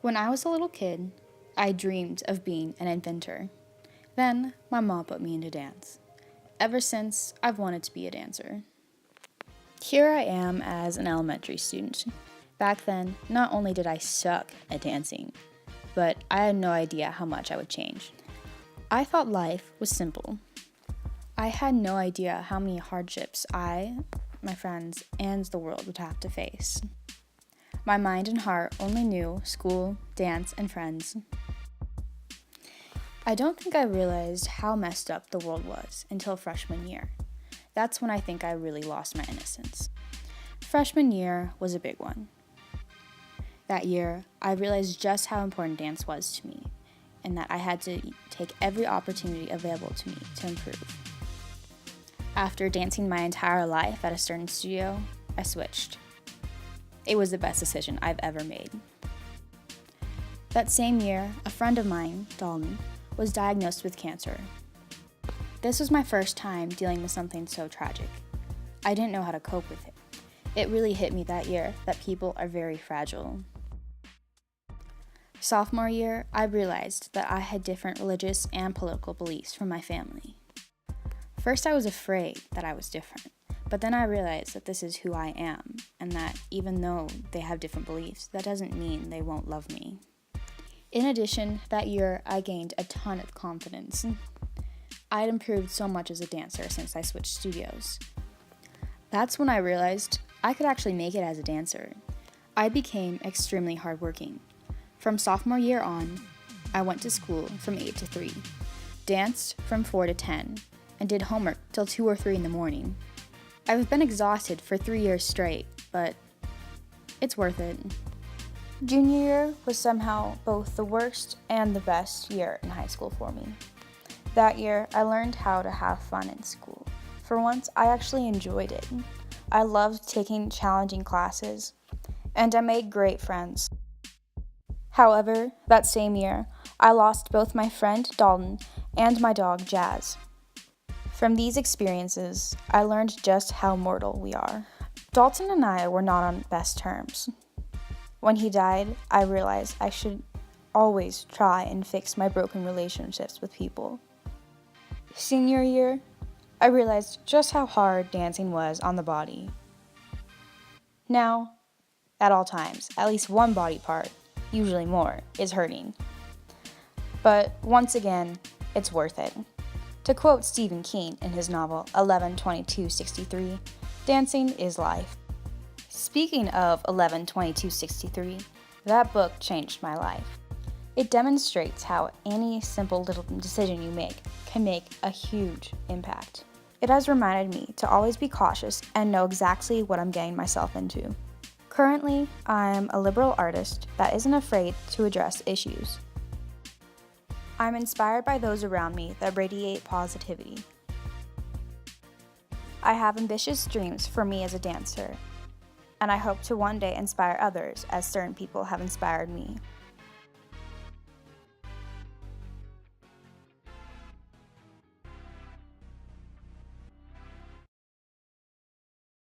When I was a little kid, I dreamed of being an inventor. Then, my mom put me into dance. Ever since, I've wanted to be a dancer. Here I am as an elementary student. Back then, not only did I suck at dancing, but I had no idea how much I would change. I thought life was simple. I had no idea how many hardships I, my friends, and the world would have to face. My mind and heart only knew school, dance, and friends. I don't think I realized how messed up the world was until freshman year. That's when I think I really lost my innocence. Freshman year was a big one. That year, I realized just how important dance was to me, and that I had to take every opportunity available to me to improve. After dancing my entire life at a certain studio, I switched. It was the best decision I've ever made. That same year, a friend of mine, Dalton, was diagnosed with cancer. This was my first time dealing with something so tragic. I didn't know how to cope with it. It really hit me that year that people are very fragile. Sophomore year, I realized that I had different religious and political beliefs from my family. First, I was afraid that I was different, but then I realized that this is who I am, and that even though they have different beliefs, that doesn't mean they won't love me. In addition, that year, I gained a ton of confidence. I had improved so much as a dancer since I switched studios. That's when I realized I could actually make it as a dancer. I became extremely hardworking. From sophomore year on, I went to school from 8 to 3, danced from 4 to 10, and did homework till 2 or 3 in the morning. I've been exhausted for 3 years straight, but it's worth it. Junior year was somehow both the worst and the best year in high school for me. That year, I learned how to have fun in school. For once, I actually enjoyed it. I loved taking challenging classes, and I made great friends. However, that same year, I lost both my friend Dalton and my dog Jazz. From these experiences, I learned just how mortal we are. Dalton and I were not on best terms. When he died, I realized I should always try and fix my broken relationships with people. Senior year, I realized just how hard dancing was on the body. Now, at all times, at least one body part, usually more, is hurting. But once again, it's worth it. To quote Stephen King in his novel 11/22/63, dancing is life. Speaking of 11/22/63, that book changed my life. It demonstrates how any simple little decision you make can make a huge impact. It has reminded me to always be cautious and know exactly what I'm getting myself into. Currently, I'm a liberal artist that isn't afraid to address issues. I'm inspired by those around me that radiate positivity. I have ambitious dreams for me as a dancer, and I hope to one day inspire others as certain people have inspired me.